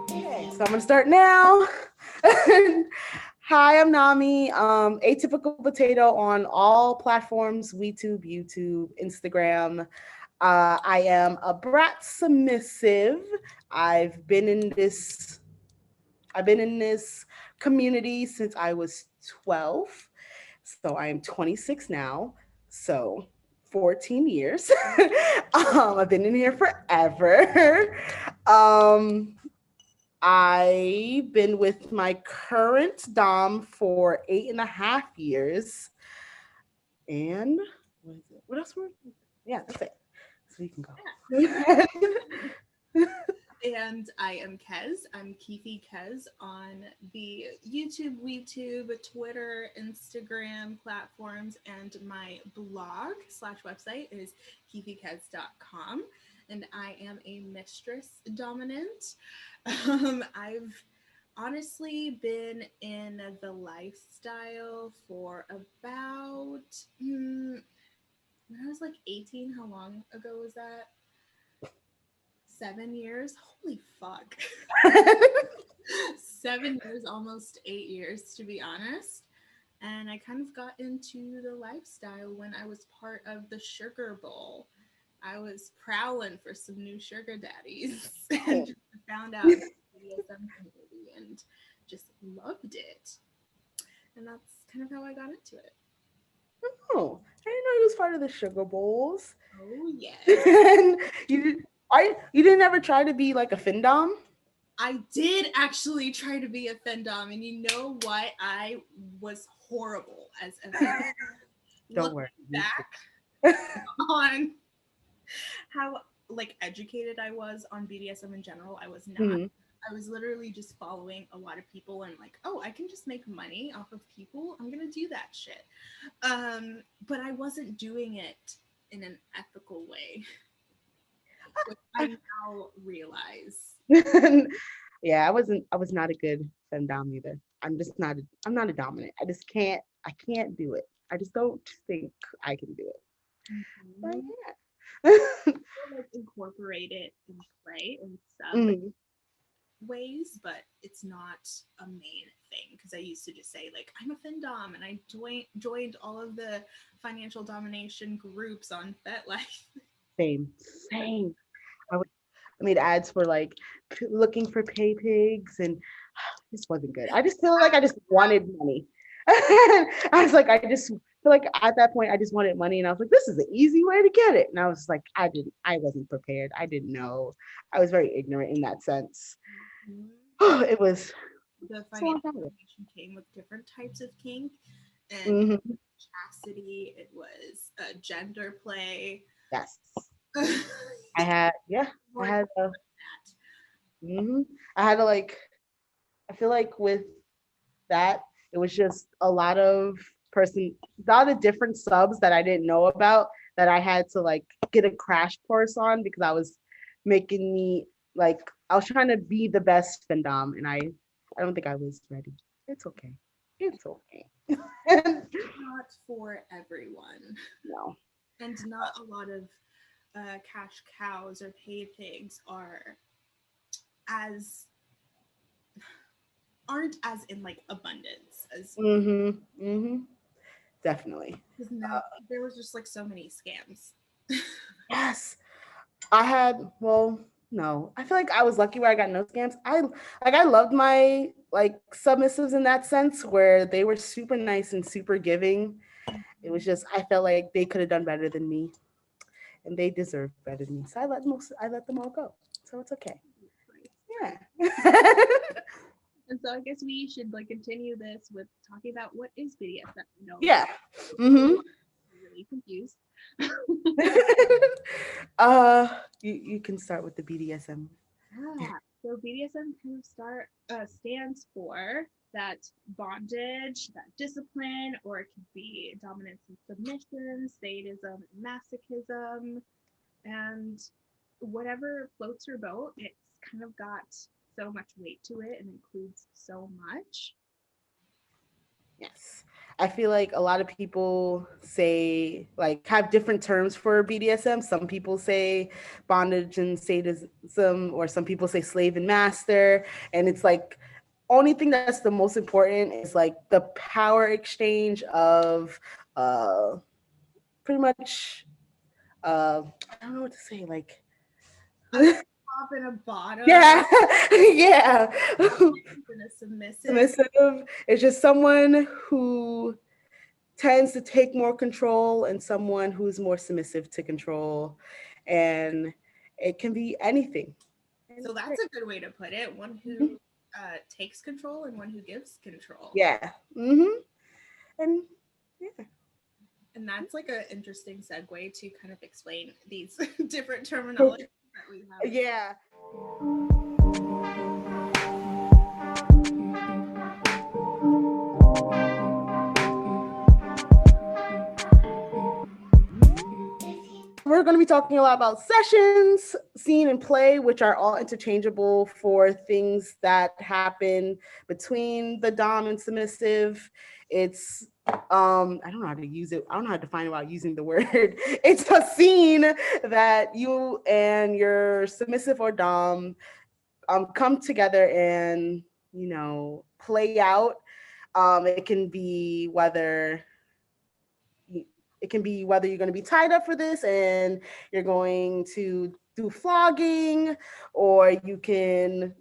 Okay, so I'm gonna start now. Hi, I'm Nami, atypical potato on all platforms, YouTube, Instagram. I am a brat submissive. I've been in this I've been in this community since I was 12. So I am 26 now. So 14 years. I've been in here forever. Um, I've been with my current Dom for 8.5 years. And what is it? What else were yeah, that's it. So you can go. And I am Kez. I'm Keefe Kez on the YouTube, Twitter, Instagram platforms, and my blog / website is keefekez.com. And I am a mistress dominant. I've honestly been in the lifestyle for about when I was like 18. How long ago was that? 7 years. Holy fuck. 7 years, almost 8 years, to be honest. And I kind of got into the lifestyle when I was part of the Sugar Bowl. I was prowling for some new sugar daddies and just found out the BDSM community and just loved it. And that's kind of how I got into it. Oh, I didn't know he was part of the Sugar Bowls. Oh, yes. And you didn't ever try to be like a findom? I did actually try to be a fendom, and you know what? I was horrible as a fendom. Don't Looking worry. back on how like educated I was on BDSM in general, I was not. Mhm. I was literally just following a lot of people and like, oh, I can just make money off of people. I'm gonna do that shit. But I wasn't doing it in an ethical way, which I now realize. Yeah, I was not a good findom either. I'm not a dominant. I just I can't do it. I just don't think I can do it. But Mhm. yeah. Like incorporate it in play in sub Mhm. ways, but it's not a main thing because I used to just say like I'm a findom and I joined all of the financial domination groups on FetLife. Same. Same. I would I made ads for like looking for pay pigs and this wasn't good. I just feel like I just wanted money. I was like, I just feel like at that point I just wanted money and I was like, this is an easy way to get it. And I was like, I wasn't prepared. I didn't know. I was very ignorant in that sense. It was The it's a long financial time ago. domination came with different types of kink and Hmm. chastity. It was gender play. Yes. More I had, yeah, I than had that. hmm I had to like, I feel like with that, it was just a lot of different subs that I didn't know about that I had to like get a crash course on because making me like I was trying to be the best fandom and I don't think I was ready. It's okay. It's okay. Not for everyone, No. and not a lot of cash cows or paid pigs as aren't as in like abundance as Mhm. Mhm. Definitely. because now there was just like so many scams. Yes. I had, well, no. I feel like I was lucky where I got no scams. I loved my like submissives in that sense where they were super nice and super giving. It was just I felt like they could have done better than me and they deserved better than me. So I let them all go. So it's okay. Yeah. And so I guess we should like continue this with talking about what is BDSM. No, Yeah. Mhm. I'm really confused. You can start with the BDSM. So BDSM kind of stands for that bondage, that discipline, or it could be dominance and submission, sadism and masochism, and whatever floats your boat. It's kind of got so much weight to it and includes so much. Yes. I feel like a lot of people say, like, have different terms for BDSM. Some people say bondage and sadism, or some people say slave and master. And it's like, only thing that's the most important is like the power exchange of pretty much, I don't know what to say, like, A top and a bottom, yeah, yeah. and a submissive. Submissive is just someone who tends to take more control and someone who's more submissive to control. And it can be anything. And So it's that's great. a good way to put it. One Mhm. who takes control and one who gives control. Yeah. Hmm. And yeah. And that's like an interesting segue to kind of explain these different terminologies that we have. Yeah. We're going to be talking a lot about sessions, scene, and play, which are all interchangeable for things that happen between the dom and submissive. It's I don't know how to use it. I don't know how to define it without using the word. It's a scene that you and your submissive or dom come together and, play out. It can be whether it can be whether you're going to be tied up for this and you're going to do flogging, or you can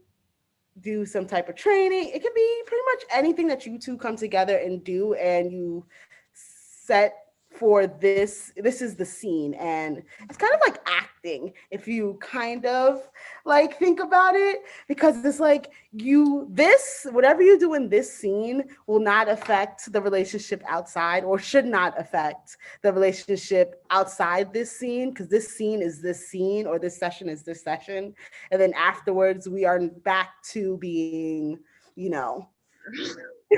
do some type of training. It can be pretty much anything that you two come together and do, and you set for this is the scene. And it's kind of like acting, if you kind of like think about it, because it's like, you this whatever you do in this scene will not affect the relationship outside, or should not affect the relationship outside this scene, because this scene is this scene, or this session is this session. And then afterwards we are back to being, you know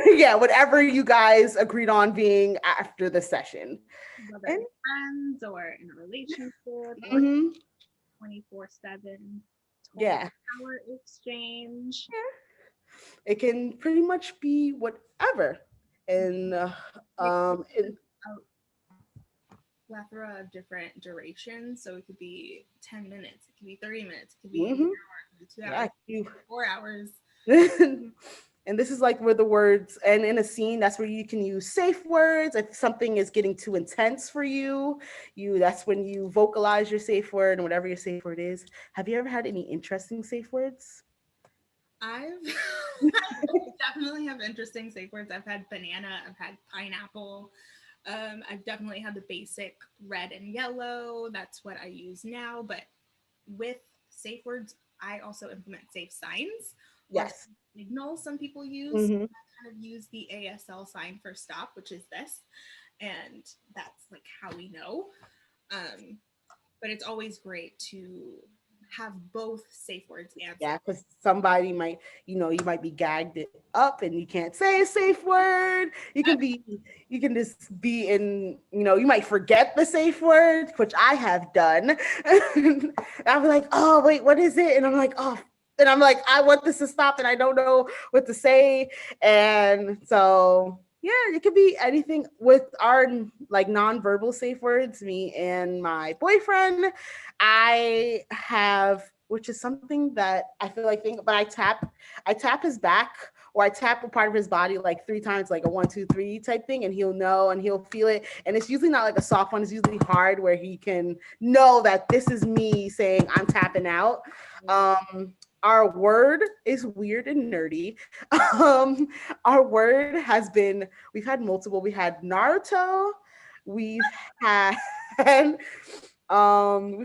yeah, whatever you guys agreed on being after the session. Whether And it's friends or in a relationship or mhm, 24/7 total yeah, power exchange. it can pretty much be whatever. And It and a plethora of different durations. So it could be 10 minutes, it could be 30 minutes, it could be mhm, an hour, it could be 2 hours, yeah, you 4 hours. and this is like where the words, and in a scene, that's where you can use safe words. If something is getting too intense for you, that's when you vocalize your safe word, and whatever your safe word is. Have you ever had any interesting safe words? I've definitely have interesting safe words. I've had banana, I've had pineapple. I've definitely had the basic red and yellow. That's what I use now. But with safe words, I also implement safe signs or Yes. signals some people use. Hmm. I kind of use the ASL sign for stop, which is this. And that's like how we know. Um, but it's always great to have both safe words and safe. Yeah, because somebody might, you might be gagged it up and you can't say a safe word. You can just be in, you might forget the safe word, which I have done. I'll be like, oh, wait, what is it? And I'm like, oh, and I'm like, I want this to stop and I don't know what to say. And so, yeah, it could be anything with our like nonverbal safe words. Me and my boyfriend, I have, which is something that I feel like but I tap his back, or I tap a part of his body like three times, like a one, two, three type thing, and he'll know and he'll feel it. And it's usually not like a soft one, it's usually hard, where he can know that this is me saying I'm tapping out. Our word is weird and nerdy. Um, our word has been, we've had multiple. We had Naruto, we've had we've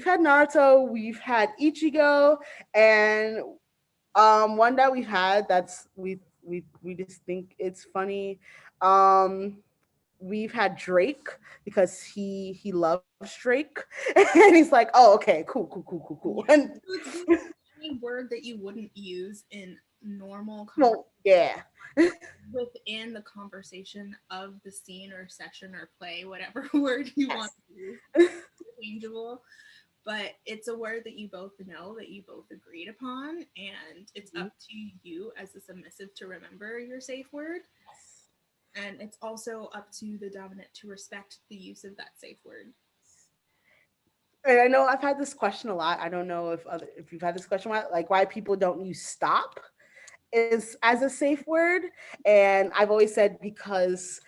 had Naruto, we've had Ichigo, and one that we've had that's we just think it's funny. Um, we've had Drake, because he loves Drake, and he's like, oh, okay, cool. Yeah. And So it's basically any word that you wouldn't use in normal conversation no, yeah, within the conversation of the scene or session or play, whatever word you want yes. to use, interchangeable. But it's a word that you both know, that you both agreed upon, and it's up to you as a submissive to remember your safe word. And it's also up to the dominant to respect the use of that safe word. And I know I've had this question a lot. I don't know if you've had this question, like why people don't use stop is as a safe word. And I've always said because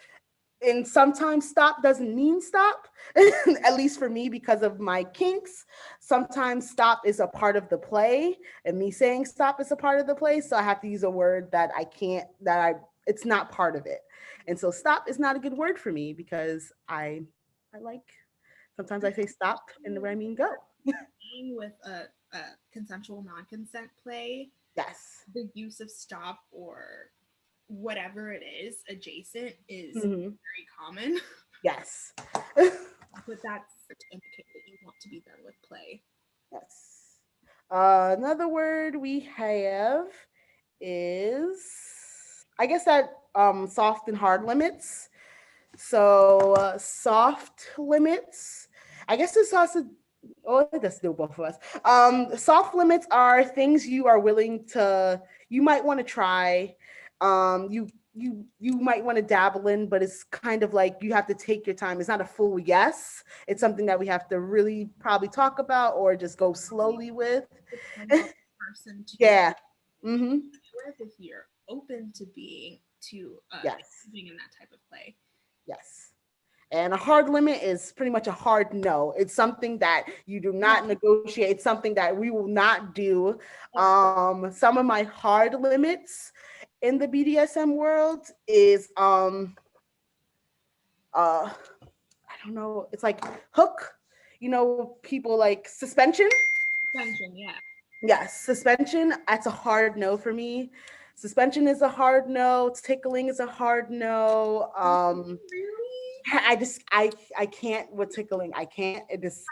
and sometimes stop doesn't mean stop, at least for me because of my kinks. Sometimes stop is a part of the play, and me saying stop is a part of the play, so I have to use a word that I can't that I it's not part of it. And so stop is not a good word for me because I like sometimes I say stop and I mean go. With a consensual non-consent play, Yes. the use of stop or whatever it is adjacent is Hmm. very common. Yes. But that's to indicate that you want to be done with play. Yes. Another word we have is, I guess that soft and hard limits. So soft limits. I guess this also. Oh, let's do both of us. Soft limits are things you are willing to. You might want to try. You might want to dabble in, but it's kind of like you have to take your time. It's not a full yes. It's something that we have to really probably talk about or just go slowly with. Depends on the person to Yeah. Mm-hmm. with if you're open to being to Yes. engaging in that type of play. Yes. And a hard limit is pretty much a hard no. It's something that you do not negotiate. It's something that we will not do. Some of my hard limits in the BDSM world is I don't know. It's like hook. You know, people like suspension. Suspension, yeah. Yes, suspension. That's a hard no for me. Suspension is a hard no. Tickling is a hard no. Really? I can't with tickling. I can't. It just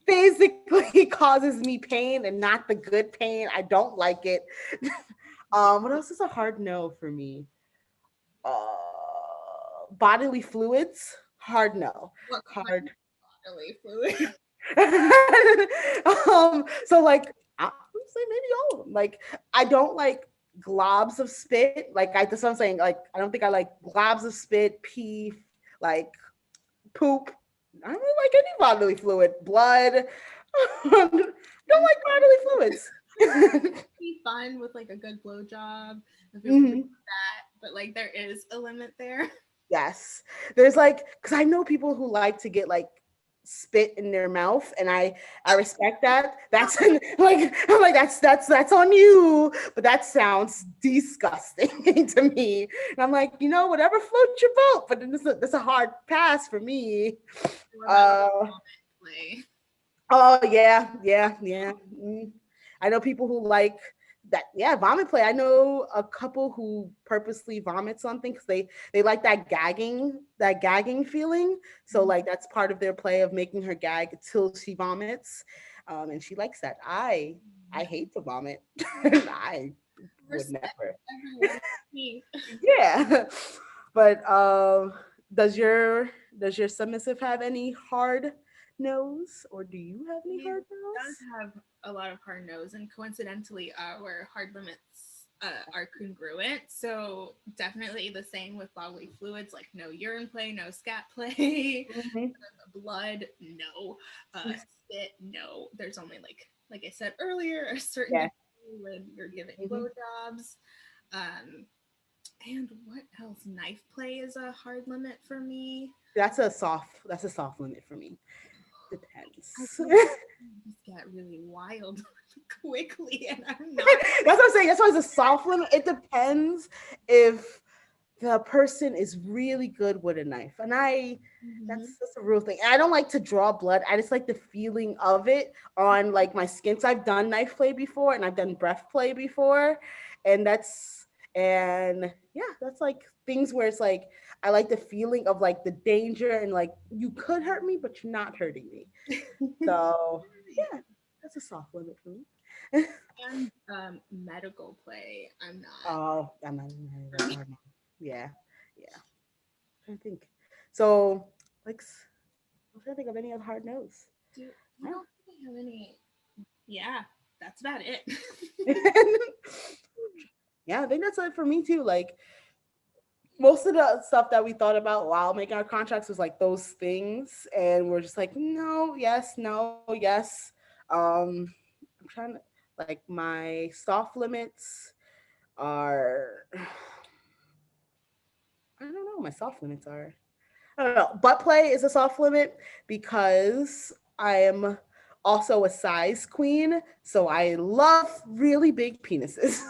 physically causes me pain and not the good pain. I don't like it. What else is a hard no for me? Bodily fluids, hard no. What kind Hard. of bodily fluid? So like I would say maybe all of them. Like I don't like globs of spit. Like that's what I'm saying. Like I don't think I like globs of spit, pee, like poop. I don't really like any bodily fluid. Blood. Don't like bodily fluids. Be fun with like a good blowjob if you're Hmm. that, but like there is a limit there. Yes. There's like, because I know people who like to get like spit in their mouth, and I respect that. That's like I'm like that's on you, but that sounds disgusting to me. And I'm like, whatever floats your boat, but this a hard pass for me. What about Uh, play? Oh yeah, yeah, yeah. I know people who like that. Yeah, vomit play. I know a couple who purposely vomit something because they like that gagging feeling. So like that's part of their play of making her gag till she vomits, and she likes that. I hate to vomit. I would Respect never. everyone. Me. Yeah, but does your does your submissive have any hard nose, or do you have any He hard does nose? have a lot of hard nose, and coincidentally, our hard limits are congruent. So definitely the same with bodily fluids, like no urine play, no scat play, Hmm. blood, no, spit, no. There's only like I said earlier, a certain Yeah. degree when you're giving Hmm. blowjobs. Um, and what else? Knife play is a hard limit for me. That's a soft limit for me. I Depends. feel like just get really wild quickly, and I'm not. That's what I'm saying. That's why it's a soft limit. It depends if the person is really good with a knife. And Mhm. that's a real thing. And I don't like to draw blood. I just like the feeling of it on like my skin. So I've done knife play before and I've done breath play before. And that's like things where it's like I like the feeling of like the danger and like you could hurt me, but you're not hurting me. So yeah, that's a soft limit for me. And medical play, I'm not. Oh, I'm not even that's hard now. Yeah, yeah. Trying to think. So, like, I'm trying to think of any other hard no's. Do I Wow. don't think I have any. Yeah, that's about it. Yeah, I think that's it for me too. Like, most of the stuff that we thought about while making our contracts was like those things, and we're just like, no, yes, no, yes. I'm trying to, like, my soft limits are, I don't know, my soft limits are, I don't know. Butt play is a soft limit because I am also a size queen. So I love really big penises.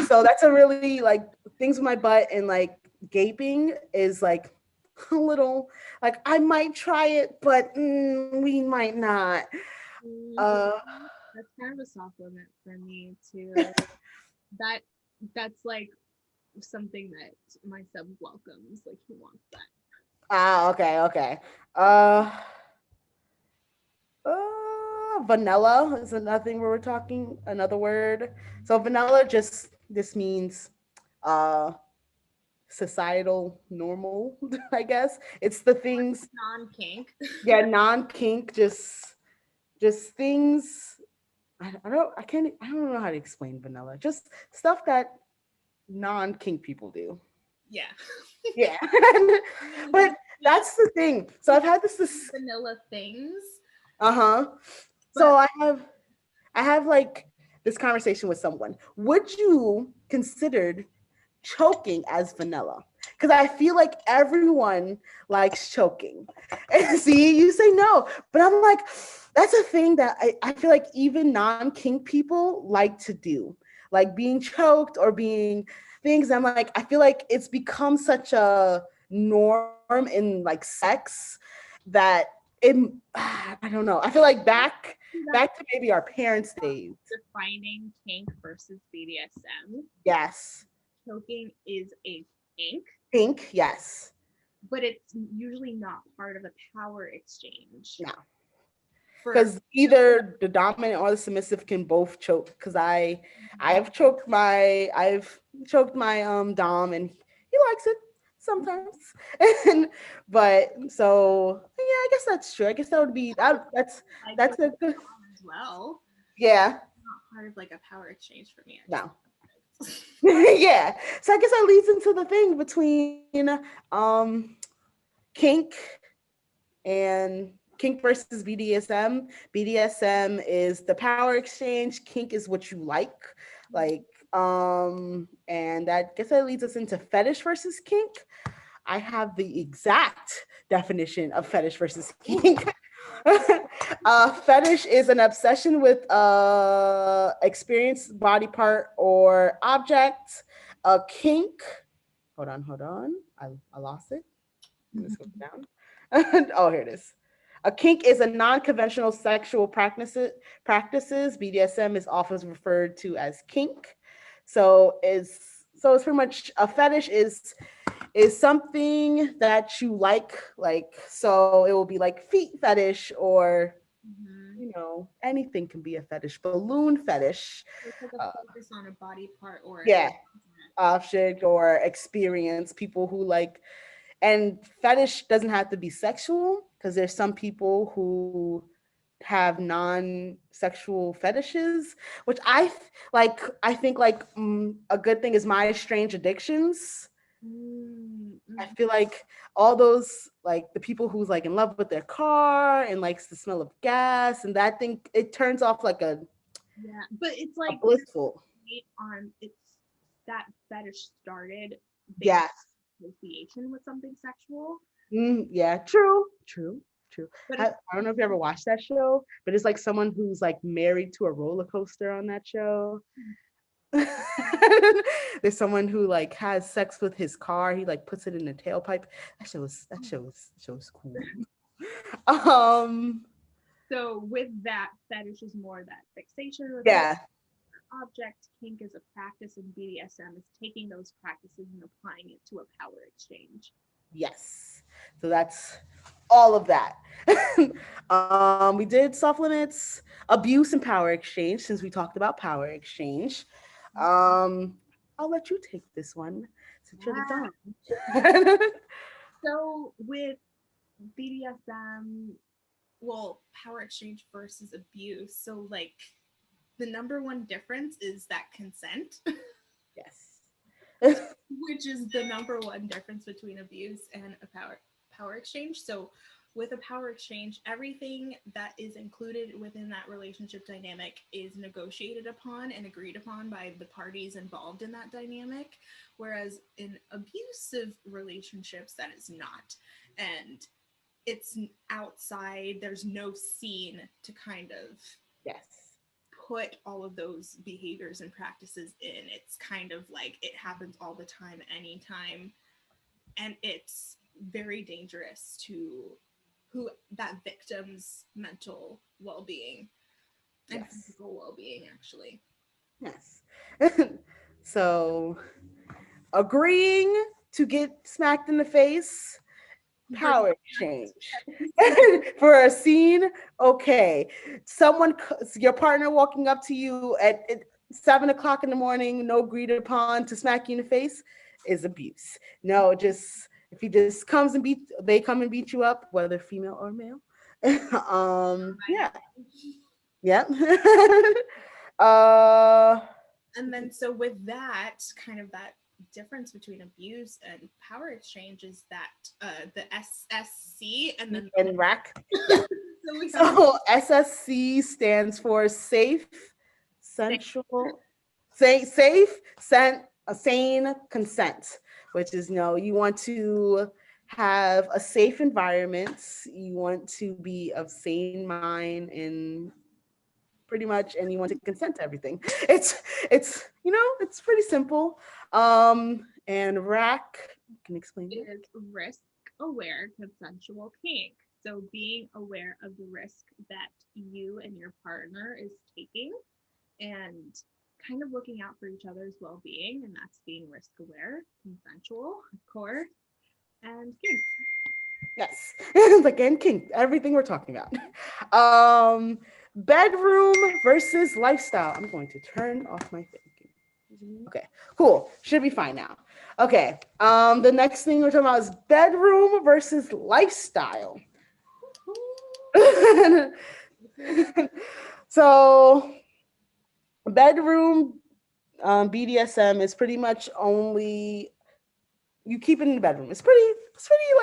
So that's a really like things with my butt and like gaping is like a little like I might try it, but we might not. Mhm. Uh, That's kind of a soft limit for me too. That that's like something that my sub welcomes. Like he wants that. okay, okay. Uh, Vanilla is another thing where we're talking another word. So vanilla just this means uh societal normal, I guess. It's the things, Non kink. yeah, non-kink, just things I don't know how to explain vanilla. Just stuff that non-kink people do. Yeah. Yeah. Like But we can't that's the thing. So I've had this vanilla things. uh-huh. But So I have like this conversation with someone. Would you consider choking as vanilla? Because I feel like everyone likes choking. And see, you say no, but I'm like, that's a thing that I feel like even non-kink people like to do, like being choked or being things. I'm like, I feel like it's become such a norm in like sex that it, I don't know. I feel like back to maybe our parents' days. defining kink versus BDSM. Yes. Choking is a kink, Pink, yes. but it's usually not part of a power exchange. No. For Because either the dominant or the submissive can both choke. Because I've choked my dom and he likes it sometimes. And but so yeah, I guess that's true. I guess that would be like that's with a good, as well, yeah. not part of like a power exchange for me. No. Yeah. So I guess that leads into the thing between kink and kink versus BDSM. BDSM is the power exchange. Kink is what you like. And that guess that leads us into fetish versus kink. I have the exact definition of fetish versus kink. Fetish is an obsession with experience, body part, or object. A kink. Hold on. I lost it. Let's go down. Oh, here it is. A kink is a non-conventional sexual practices. BDSM is often referred to as kink. So it's pretty much a fetish is something that you like so it will be like feet fetish or Mm-hmm. anything can be a fetish. Balloon fetish, It's like a uh, focus on a body part or an yeah, object or experience. People who like and fetish doesn't have to be sexual because there's some people who have non-sexual fetishes, which I think like a good thing is my strange addictions. I mm-hmm. feel like all those like the people who's like in love with their car and likes the smell of gas and that thing it turns off like Yeah, but it's a like blissful. on it's that fetish started based Yes. on association with something sexual, Yeah, true. but I don't know if you ever watched that show, but it's like someone who's like married to a roller coaster on that show. There's someone who like has sex with his car. He like puts it in the tailpipe. That show was cool. Um, so with that fetish is more that fixation with a yeah, object. Kink is a practice, and BDSM is taking those practices and applying it to a power exchange. yes. So that's all of that. We did soft limits, abuse, and power exchange. Since we talked about power exchange, um, I'll let you take this one since you're the Yeah. dom. So with BDSM, well, power exchange versus abuse. So like the number one difference is that consent. Yes. which is the number one difference between abuse and a power exchange. So with a power exchange, everything that is included within that relationship dynamic is negotiated upon and agreed upon by the parties involved in that dynamic, whereas in abusive relationships that is not. And it's outside, there's no scene to kind of Yes. put all of those behaviors and practices in. It's kind of like it happens all the time, anytime. And it's very dangerous to who that victim's mental well-being and Yes. physical well-being actually. Yes. So agreeing to get smacked in the face, Versus power exchange. For a scene, okay. Your partner walking up to you at 7 o'clock in the morning, no agreed upon to smack you in the face, is abuse. No, just if he just comes and they come and beat you up, whether female or male. Yeah, yeah. uh, And then so with that kind of that difference between abuse and power exchange is that the SSC and then and rack. Yeah. so we have So SSC stands for safe, sensual, safe, sane consent, which is you want to have a safe environment. You want to be of sane mind and pretty much, and you want to consent to everything. It's pretty simple. And rack can you explain it. is risk aware consensual kink. So being aware of the risk that you and your partner is taking and kind of looking out for each other's well-being, and that's being risk aware, consensual, of course, and kink. Yes. Again, king, everything we're talking about. Bedroom versus lifestyle. I'm going to turn off my thing. Okay, cool. Should be fine now. Okay. The next thing we're talking about is bedroom versus lifestyle. So bedroom BDSM is pretty much only you keep it in the bedroom. It's pretty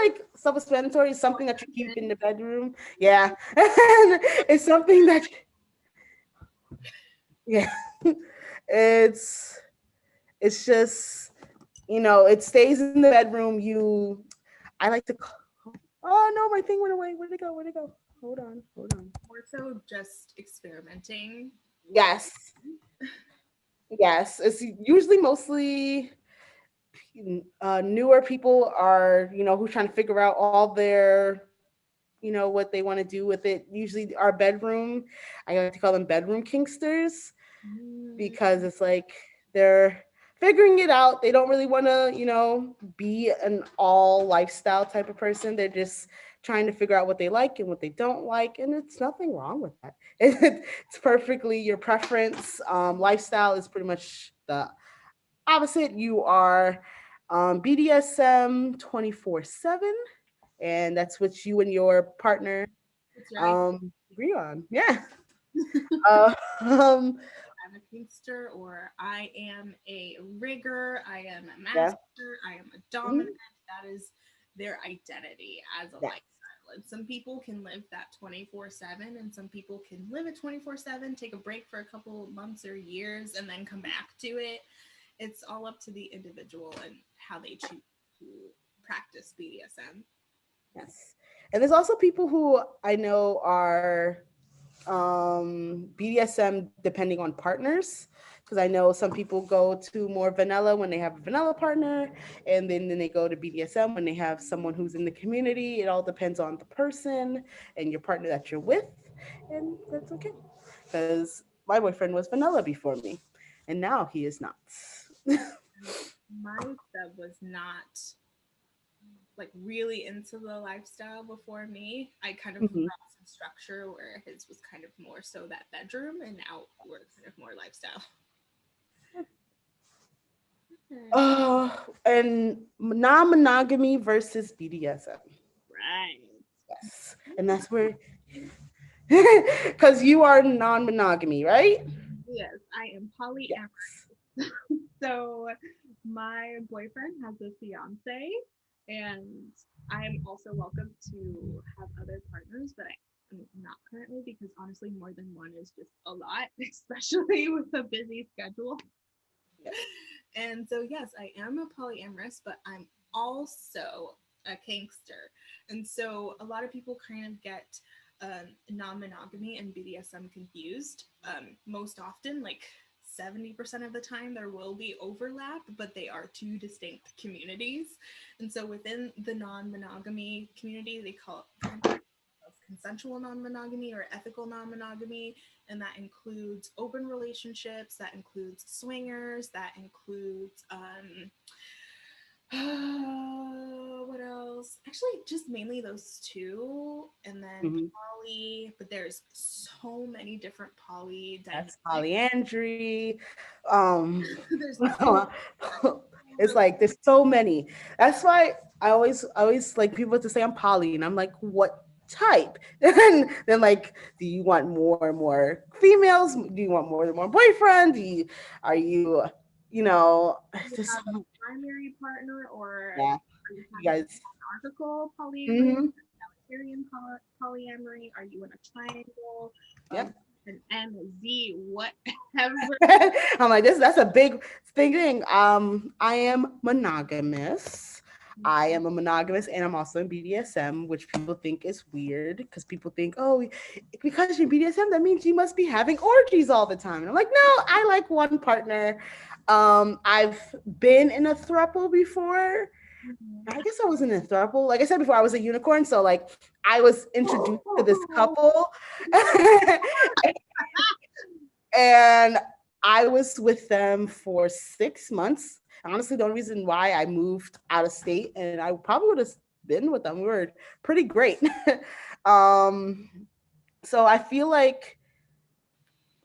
like self-explanatory. It's something that you keep in the bedroom. Yeah. It's something that yeah. It's it's just it stays in the bedroom. I like to oh no, my thing went away. Where'd it go? Where'd it go? Hold on. Hold on. More so just experimenting with Yes. Yes. It's usually mostly newer people are who's trying to figure out all their what they want to do with it. Usually our bedroom, I like to call them bedroom kinksters, because it's like they're figuring it out. They don't really want to be an all lifestyle type of person. They're just trying to figure out what they like and what they don't like, and it's nothing wrong with that. It's perfectly your preference. Lifestyle is pretty much the opposite. You are BDSM 24/7, and that's what you and your partner That's right. agree on. Yeah. Uh, um, I'm a kinkster, or I am a rigger, I am a yeah. master, I am a dominant. Mhm. That is their identity as a Yeah. lifestyle. And some people can live that 24/7, and some people can live it 24/7, take a break for a couple months or years, and then come back to it. It's all up to the individual and how they choose to practice BDSM. Yes. And there's also people who I know are BDSM depending on partners. Because I know some people go to more vanilla when they have a vanilla partner, and then they go to BDSM when they have someone who's in the community. It all depends on the person and your partner that you're with, and that's okay. Because my boyfriend was vanilla before me, and now he is not. My sub was not like really into the lifestyle before me. I kind of Mhm. brought some structure where his was kind of more so that bedroom, and now we're kind of more lifestyle. Okay. And non-monogamy versus BDSM. Right. Yes, and that's where because you are non-monogamy, right? Yes, I am polyamorous. Yes. So My boyfriend has a fiance, and I'm also welcome to have other partners, but I'm not currently because honestly, more than one is just a lot, especially with a busy schedule. Yeah. And so, yes, I am a polyamorous, but I'm also a kinkster. And so, a lot of people kind of get non monogamy and BDSM confused. Most often, like 70% of the time, there will be overlap, but they are two distinct communities. And so, within the non monogamy community, they call it consensual non-monogamy or ethical non-monogamy, and that includes open relationships, that includes swingers, that includes what else? Actually, just mainly those two, and then Mhm. poly. But there's so many different poly That's dynamics. polyandry. Um, There's it's like there's so many. That's why I always like people to say I'm poly, and I'm like, what type? And then like, do you want more and more females? Do you want more and more boyfriend? Are you, You there's so have a much. primary partner, or Yeah, are you you kind of guys. hierarchical polyamory, Hmm. egalitarian polyamory? Are you in a triangle? Yeah. An M, Z, whatever. I'm like, that's a big thing. I am monogamous. I am a monogamous, and I'm also in BDSM, which people think is weird because people think, oh, because you're BDSM, that means you must be having orgies all the time. And I'm like, no, I like one partner. I've been in a throuple before. I guess I was in a throuple. Like I said before, I was a unicorn, so like I was introduced to this couple. And I was with them for 6 months. Honestly, the only reason why I moved out of state, and I probably would have been with them. We were pretty great. um, so I feel like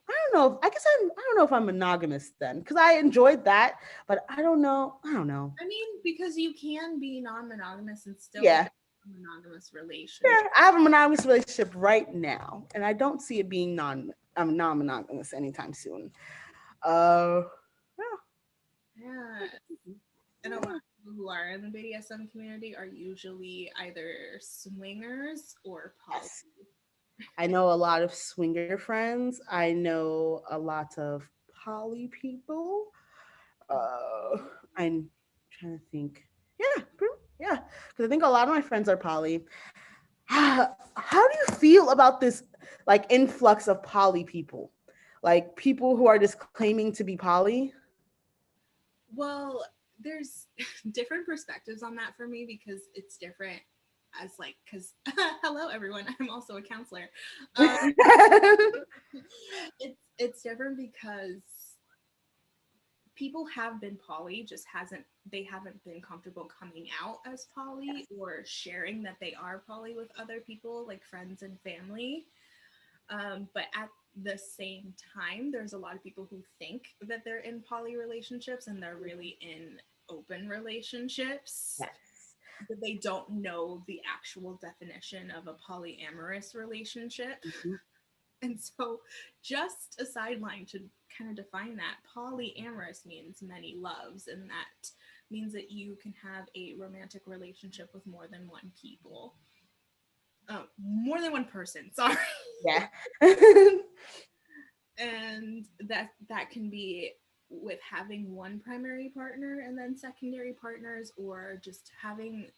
I don't know. I don't know if I'm monogamous then, because I enjoyed that, but I don't know. I don't know. I mean, because you can be non-monogamous and still have Yeah, a monogamous relationship. yeah. I have a monogamous relationship right now, and I don't see it being non-monogamous anytime soon. Uh, Yeah. And a lot of people who are in the BDSM community are usually either swingers or poly. yes. I know a lot of swinger friends. I know a lot of poly people. Uh, I'm trying to think. Yeah, because I think a lot of my friends are poly. How do you feel about this like influx of poly people? Like people who are just claiming to be poly? Well, there's different perspectives on that for me because it's different as like because hello everyone, I'm also a counselor. Um, it's different because people have been poly, just hasn't they haven't been comfortable coming out as poly or sharing that they are poly with other people like friends and family. But at the same time, there's a lot of people who think that they're in poly relationships and they're really in open relationships, Yes. but they don't know the actual definition of a polyamorous relationship. Mhm. And so, just a sideline to kind of define that, polyamorous means many loves, and that means that you can have a romantic relationship with more than one people. More than one person, sorry. Yeah. And that can be with having one primary partner and then secondary partners, or just having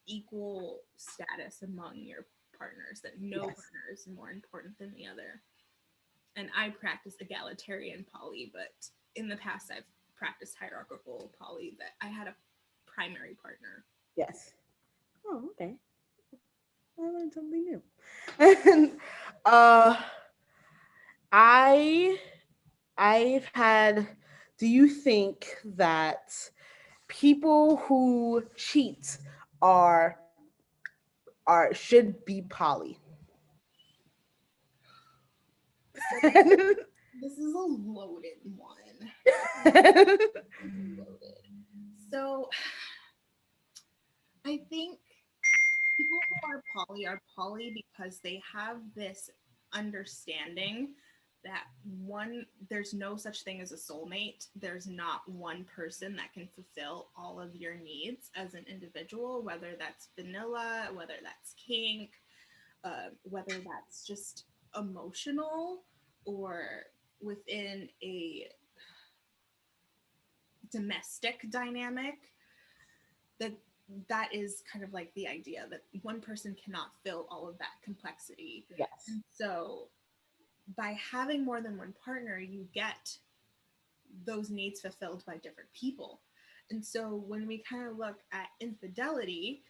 equal status among your partners, that no Yes. partner is more important than the other. And I practice egalitarian poly, but in the past I've practiced hierarchical poly that I had a primary partner. Yes. Oh, okay. I learned something new. And uh, I I've had. Do you think that people who cheat are should be poly? So this is a loaded one. Loaded. So I think people who are poly because they have this understanding that there's no such thing as a soulmate. There's not one person that can fulfill all of your needs as an individual, whether that's vanilla, whether that's kink, whether that's just emotional or within a domestic dynamic. That is kind of like the idea that one person cannot fill all of that complexity. Yes. And so by having more than one partner, you get those needs fulfilled by different people. And so when we kind of look at infidelity,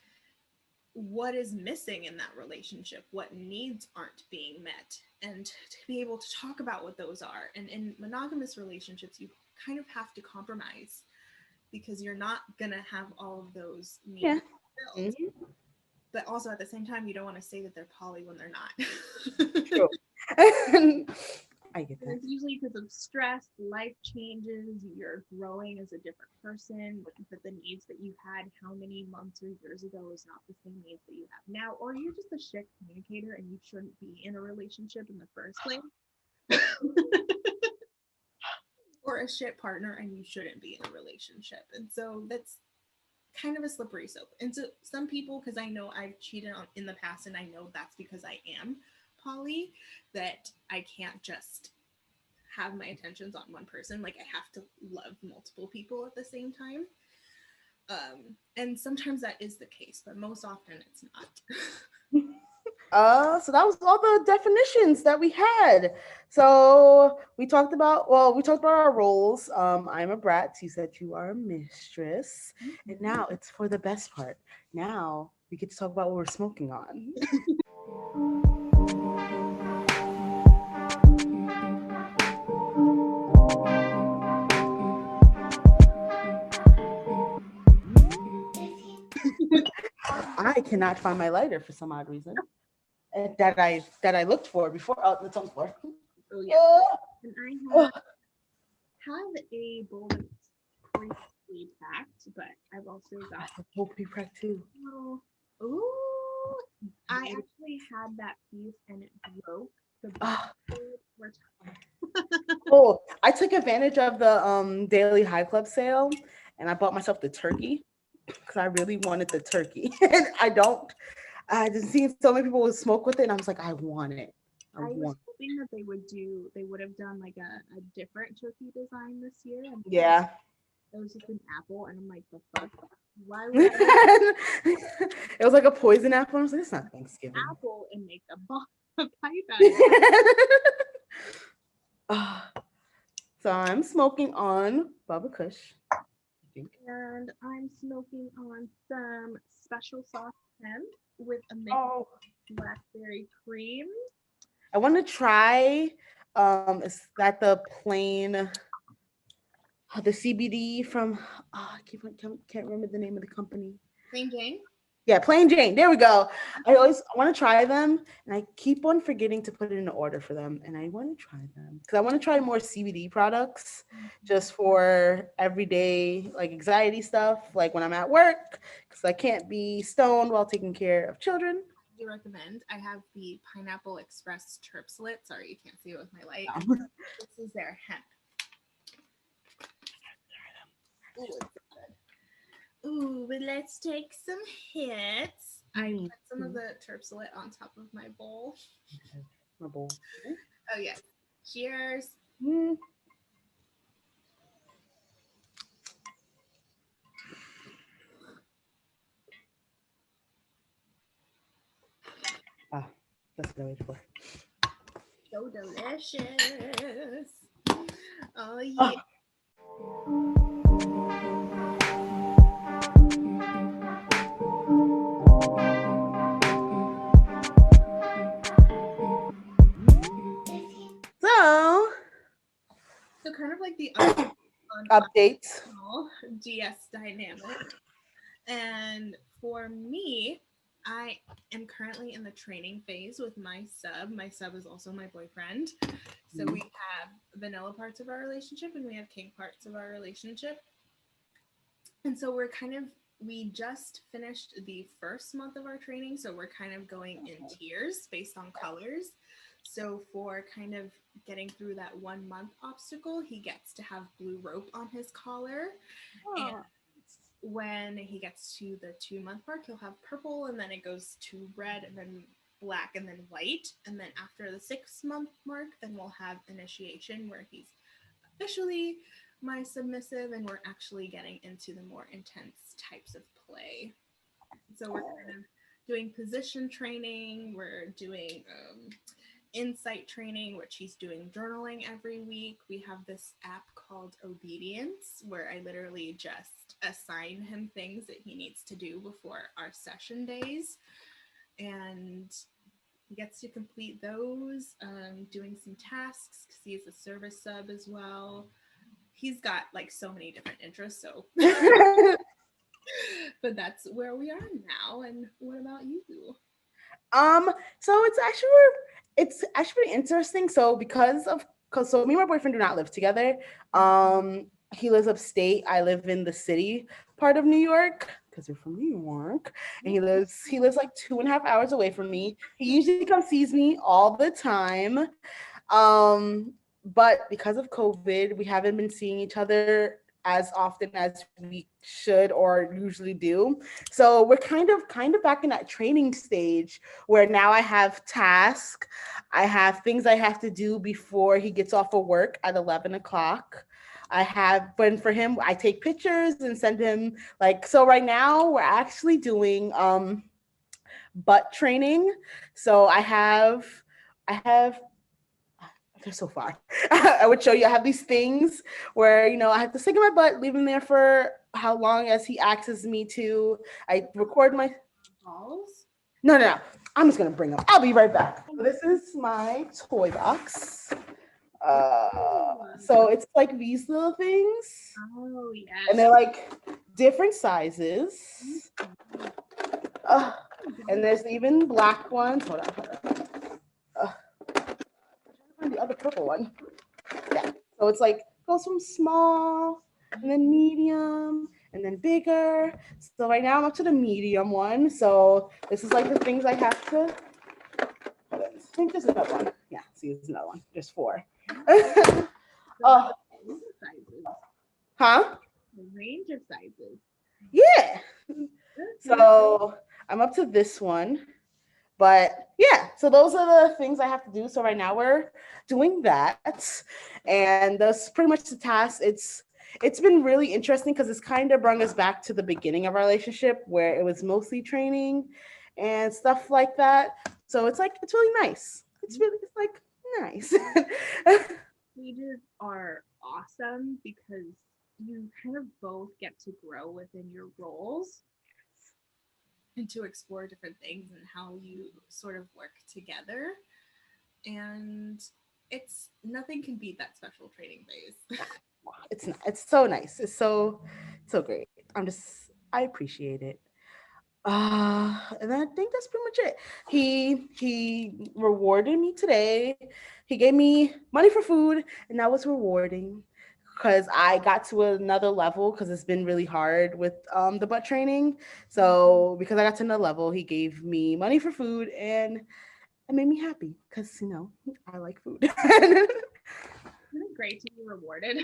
what is missing in that relationship? What needs aren't being met? And to be able to talk about what those are. And in monogamous relationships, you kind of have to compromise because you're not going to have all of those needs fulfilled. Mm-hmm. But also at the same time, you don't want to say that they're poly when they're not. True. I get that. It's usually because of stress, life changes, you're growing as a different person, but the needs that you had how many months or years ago is not the same needs that you have now, or you're just a shit communicator and you shouldn't be in a relationship in the first place. Or a shit partner and you shouldn't be in a relationship. And so that's kind of a slippery slope. And so some people, because I know I've cheated in the past and I know that's because I am poly, that I can't just have my attentions on one person. Like I have to love multiple people at the same time. And sometimes that is the case, but most often it's not. So that was all the definitions that we had. So we talked about our roles. I'm a brat. You said you are a mistress. And now it's for the best part. Now we get to talk about what we're smoking on. I cannot find my lighter for some odd reason. That I looked for before. Oh, it's on the floor. Oh yeah. And I have a bowl that's previously packed, but I've also got Hope you crack too. little. Ooh, I actually had that piece and it broke. The we're Oh, I took advantage of the Daily High Club sale, and I bought myself the turkey because I really wanted the turkey. And I just seen so many people would smoke with it, and I was like, I want it. I I was want. hoping that they would have done like a different turkey design this year. And Yeah. it was just an apple, and I'm like, the fuck? Why would It was like a poison apple. I was like, it's not Thanksgiving. apple and make a pipe out of it? So I'm smoking on Baba Kush. I think. And I'm smoking on some special sauce hemp with a mix Oh, of blackberry cream. I want to try. Is that the plain, the CBD from? Oh, can't remember the name of the company. Plain Jane? Yeah, Plain Jane. There we go. I want to try them, and I keep on forgetting to put in an order for them. And I want to try them because I want to try more CBD products just for everyday like anxiety stuff, like when I'm at work, because I can't be stoned while taking care of children. Do recommend. I have the Pineapple Express Terpslit. Sorry, you can't see it with my light. This is their hemp. Ooh, it's so good. Ooh, but let's take some hits. I put some of the Terpslit on top of my bowl. My bowl. Oh yeah. Cheers. Mm. Ah, that's what I waited for. So delicious. Oh yeah. So kind of like the Updates. GS dynamic. And for me, I am currently in the training phase with my sub. My sub is also my boyfriend. So we have vanilla parts of our relationship and we have kink parts of our relationship. And so we just finished the first month of our training. So we're kind of going in tiers based on colors. So for kind of getting through that 1 month obstacle, he gets to have blue rope on his collar. And Oh, when he gets to the 2 month mark, he'll have purple, and then it goes to red, and then black, and then white. And then after the 6 month mark, then we'll have initiation, where he's officially my submissive, and we're actually getting into the more intense types of play. So we're kind of doing position training, we're doing insight training, which he's doing journaling every week. We have this app called Obedience, where I literally just assign him things that he needs to do before our session days. And he gets to complete those, doing some tasks because he's a service sub as well. He's got like so many different interests, so but that's where we are now. And what about you? So it's actually pretty interesting. So because me and my boyfriend do not live together. He lives upstate. I live in the city part of New York because we're from New York, and he lives like 2.5 hours away from me. He usually comes sees me all the time. But because of COVID, we haven't been seeing each other as often as we should or usually do. So we're kind of back in that training stage where now I have tasks, I have things I have to do before he gets off of work at 11 o'clock. But for him, I take pictures and send him like, so right now we're actually doing butt training. So I have they're so far. I would show you. I have these things where I have to stick in my butt, leave him there for how long as he asks me to. I record my Balls? no. I'm just gonna bring them. I'll be right back. This is my toy box. So it's like these little things, oh and yes. they're like different sizes. Uh, and there's even black ones. Hold on. Find the other purple one. Yeah. So it's like goes from small and then medium and then bigger. So right now I'm up to the medium one. So this is like the things I have to. I think there's another one. Yeah, see, there's another one. There's four. Oh, Sizes. huh? The range of sizes. Yeah. That's So I'm up to this one. But yeah, so those are the things I have to do. So right now we're doing that, and that's pretty much the task. It's been really interesting because it's kind of brought us back to the beginning of our relationship where it was mostly training and stuff like that. So it's really nice. It's like nice. Stages are awesome because you kind of both get to grow within your roles. And to explore different things and how you sort of work together. And it's nothing can beat that special training phase. It's so nice. It's so great. I appreciate it. And I think that's pretty much it. He rewarded me today. He gave me money for food, and that was rewarding because I got to another level because it's been really hard with the butt training. So because I got to another level, he gave me money for food, and it made me happy because I like food. Isn't it great to be rewarded?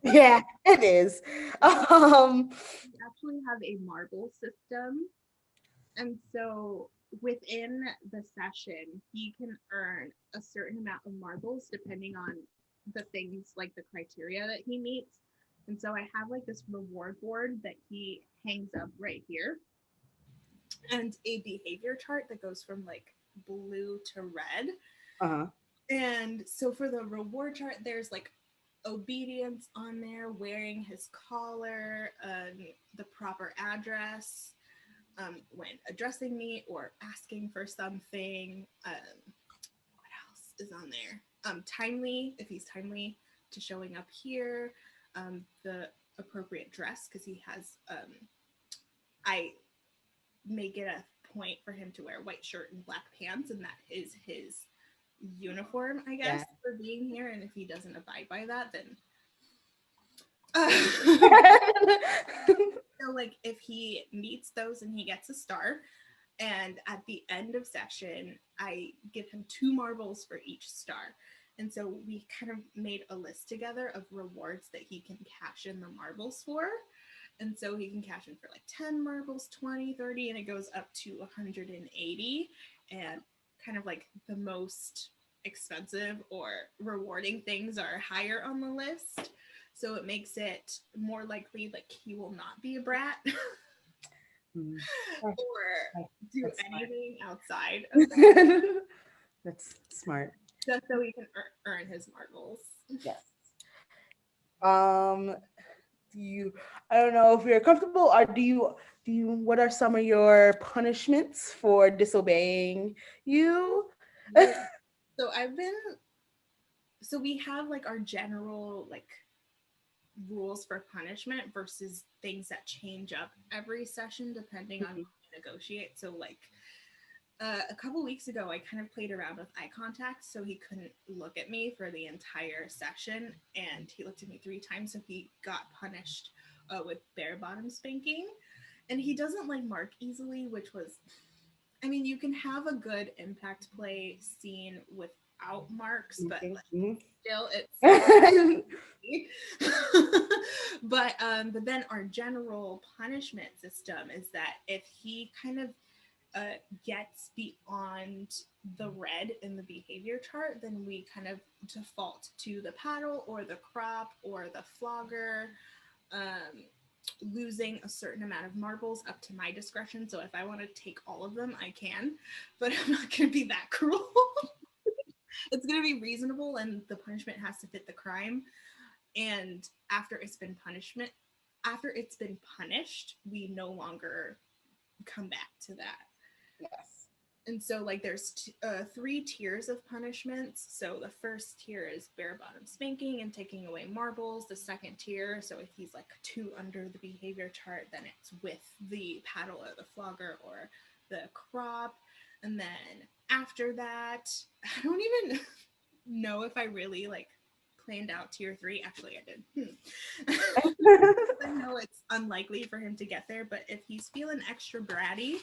Yeah, it is. Um, We actually have a marble system. And so within the session, he can earn a certain amount of marbles depending on the things like the criteria that he meets. And so I have like this reward board that he hangs up right here. And a behavior chart that goes from like blue to red. uh-huh. And so for the reward chart, there's like obedience on there, wearing his collar, the proper address, when addressing me or asking for something. What else is on there? Timely, if he's timely to showing up here. The appropriate dress, because he has, I make it a point for him to wear white shirt and black pants, and that is his uniform, I guess, Yeah. for being here. And if he doesn't abide by that, then so like if he meets those and he gets a star, And at the end of session, I give him 2 marbles for each star. And so we kind of made a list together of rewards that he can cash in the marbles for. And so he can cash in for like 10 marbles, 20, 30, and it goes up to 180. And kind of like the most expensive or rewarding things are higher on the list. So it makes it more likely like he will not be a brat or do That's anything outside of that. smart. That's smart. Just so he can earn his marbles. Yes. I don't know if you're comfortable, or what are some of your punishments for disobeying you? So we have like our general like rules for punishment versus things that change up every session depending on what you negotiate. So like a couple weeks ago, I kind of played around with eye contact, so he couldn't look at me for the entire session, and he looked at me 3 times, so he got punished with bare bottom spanking. And he doesn't like mark easily, which was, I mean, you can have a good impact play scene without marks, but like, still it's but then our general punishment system is that if he kind of gets beyond the red in the behavior chart, then we kind of default to the paddle or the crop or the flogger, losing a certain amount of marbles up to my discretion. So if I want to take all of them, I can, but I'm not going to be that cruel. It's going to be reasonable, and the punishment has to fit the crime. And after it's been punished, we no longer come back to that. Yes. And so like there's 3 tiers of punishments. So the first tier is bare bottom spanking and taking away marbles. The second tier, so if he's like 2 under the behavior chart, then it's with the paddle or the flogger or the crop. And then after that, I don't even know if I really like planned out tier 3. Actually, I did. I know it's unlikely for him to get there, but if he's feeling extra bratty,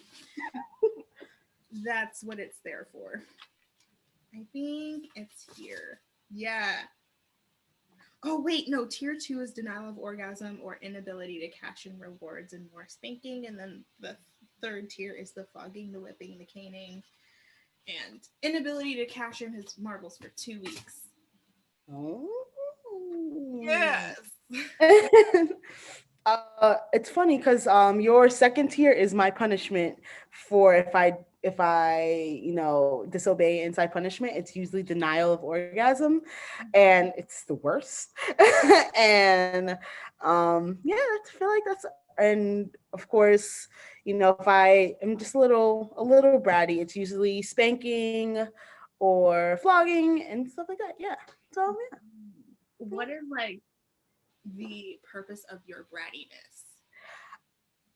that's what it's there for. I think it's here. Yeah. Oh, wait, no. Tier 2 is denial of orgasm or inability to cash in rewards and more spanking. And then the third tier is the flogging, the whipping, the caning, and inability to cash in his marbles for 2 weeks. Oh. Yes. It's funny because your second tier is my punishment for if I disobey inside punishment. It's usually denial of orgasm, and it's the worst. And I feel like that's, and of course, if I am just a little bratty, it's usually spanking or flogging and stuff like that. Yeah. So yeah. What is like the purpose of your brattiness?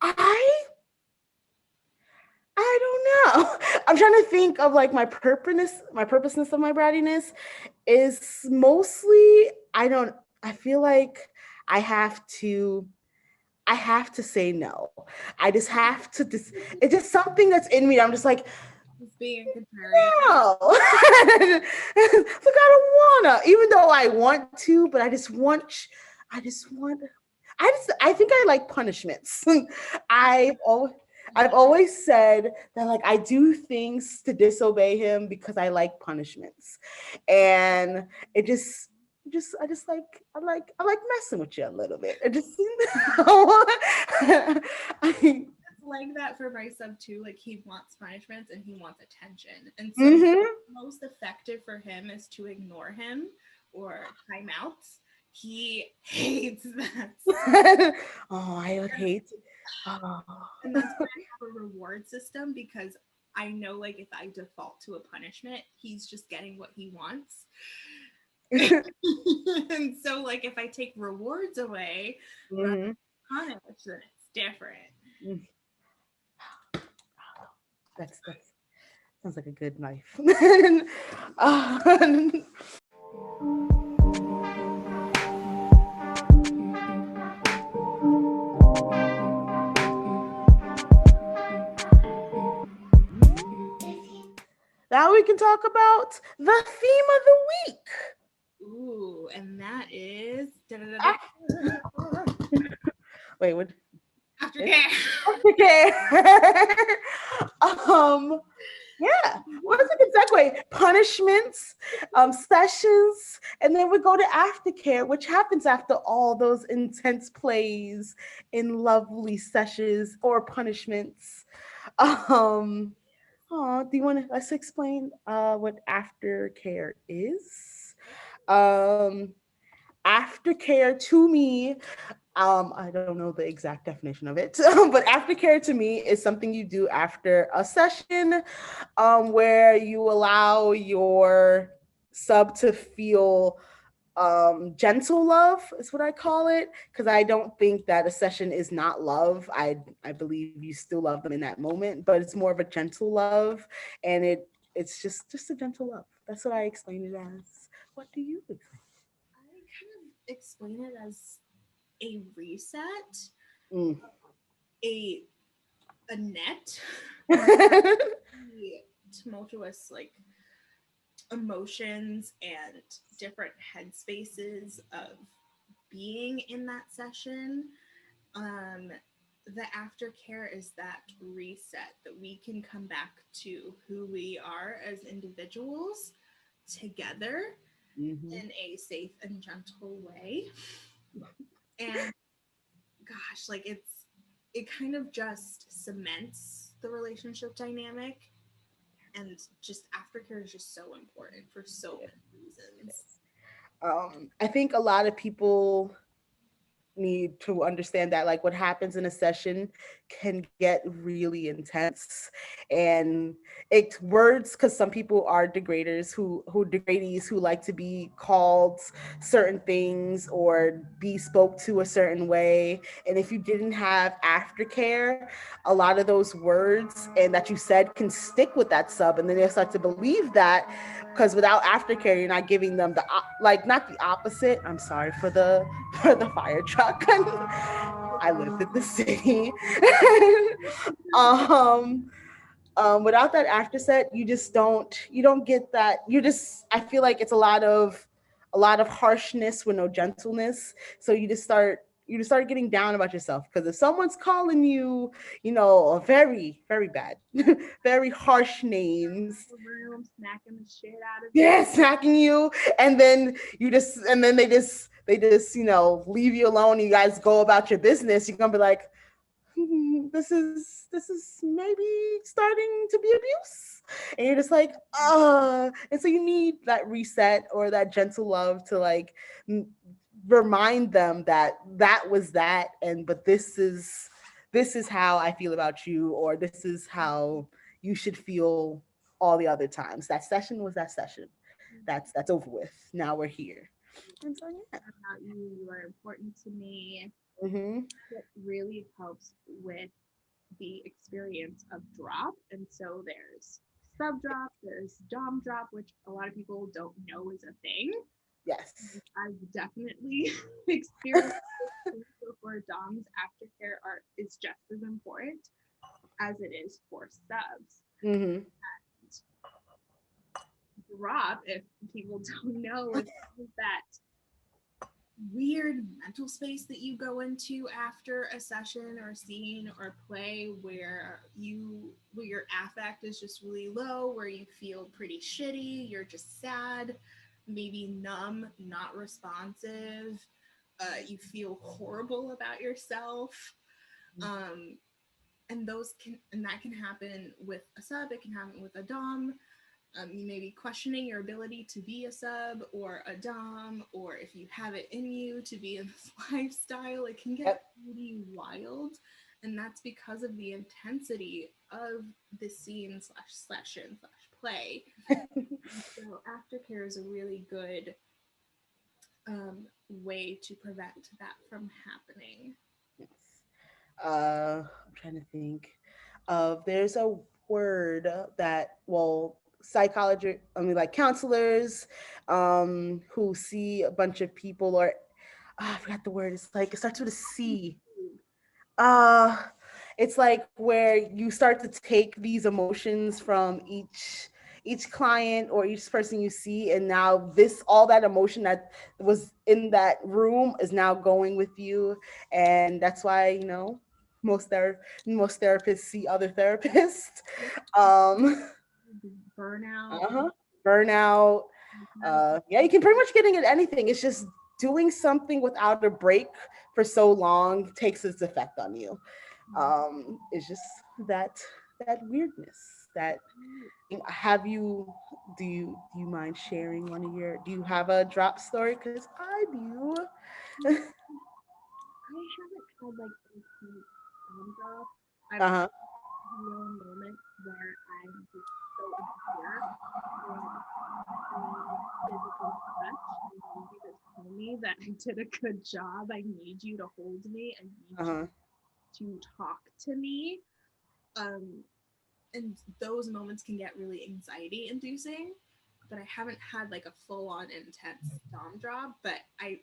I don't know. I'm trying to think of like my purposeness of my brattiness is mostly I feel like I have to say no. I just have to it's just something that's in me. I'm just like, Just being a contrarian. no. Look, I don't wanna, even though I want to, but I think I like punishments. I've always said that like I do things to disobey him because I like punishments. And I like messing with you a little bit. It's like that for my sub too. Like he wants punishments and he wants attention. And so most effective for him is to ignore him or timeouts. He hates that. Oh, I would hate. Oh. And that's why I have a reward system, because I know like if I default to a punishment, he's just getting what he wants. And so like if I take rewards away, punish, then it's different. That's sounds like a good knife. Now we can talk about the theme of the week. Ooh, and that is Wait, what? aftercare. Okay. um, yeah. What's a good segue? Punishments, sessions, and then we go to aftercare, which happens after all those intense plays in lovely sessions or punishments. Um, do you want to let's explain what aftercare is? Um, aftercare to me, I don't know the exact definition of it, but aftercare to me is something you do after a session, where you allow your sub to feel gentle love is what I call it, because I don't think that a session is not love. I believe you still love them in that moment, but it's more of a gentle love, and it's just a gentle love. That's what I explain it as. What do you explain? I kind of explain it as a reset, Mm. a a net, the tumultuous like emotions and different headspaces of being in that session. Um, the aftercare is that reset that we can come back to who we are as individuals together Hmm. in a safe and gentle way. And gosh, like it kind of just cements the relationship dynamic, and just aftercare is just so important for so Yeah. many reasons. I think a lot of people need to understand that like what happens in a session can get really intense, and it words, because some people are degraders who degradees who like to be called certain things or be spoke to a certain way, and if you didn't have aftercare, a lot of those words and that you said can stick with that sub, and then they start to believe that, because without aftercare you're not giving them the like, not the opposite. I'm sorry for the for the fire truck. I lived in the city. um Without that after set, you don't get that. You just, I feel like it's a lot of harshness with no gentleness, so you just start getting down about yourself, because if someone's calling you, a very very bad very harsh names, The room, smacking the shit out of you. yeah, smacking you, and then they just leave you alone, and you guys go about your business, you're gonna be like, this is maybe starting to be abuse, and you're just like, and so you need that reset or that gentle love to like remind them that that was that, and but this is how I feel about you, or this is how you should feel all the other times. That session was that session. That's over with. Now we're here. And so yeah. About you, you are important to me. Mm-hmm. It really helps with the experience of drop. And so there's sub drop, there's dom drop, which a lot of people don't know is a thing. Yes. I've definitely experienced this for doms. Aftercare are is just as important as it is for subs. Mm-hmm. Drop, if people don't know, is that Weird mental space that you go into after a session or scene or play where your affect is just really low, where you feel pretty shitty, you're just sad, maybe numb, not responsive, you feel horrible about yourself. um, and that can happen with a sub, it can happen with a dom. You may be questioning your ability to be a sub or a dom, or if you have it in you to be in this lifestyle. It can get Yep. pretty wild, and that's because of the intensity of the scene slash session slash play. And so aftercare is a really good way to prevent that from happening. Yes. I'm trying to think of, there's a word that, well, psychology, I mean, like counselors, who see a bunch of people, or I forgot the word. It's like, it starts with a C. Uh, it's like where you start to take these emotions from each client or each person you see, and now this all that emotion that was in that room is now going with you, and that's why most therapists see other therapists. um Burnout. uh-huh. Burnout. Yeah, you can pretty much getting at anything. It's just doing something without a break for so long takes its effect on you. It's just that that weirdness. That have you do you mind sharing one of your? Do you have a drop story? Because I do. I haven't had like a complete thumbs up. I've Uh huh. real moments where I'm just so insecure and I need physical touch. I need you to tell me that I did a good job. I need you to hold me. I need Uh you huh. to talk to me. Um, And those moments can get really anxiety inducing. But I haven't had like a full on intense dom drop, but I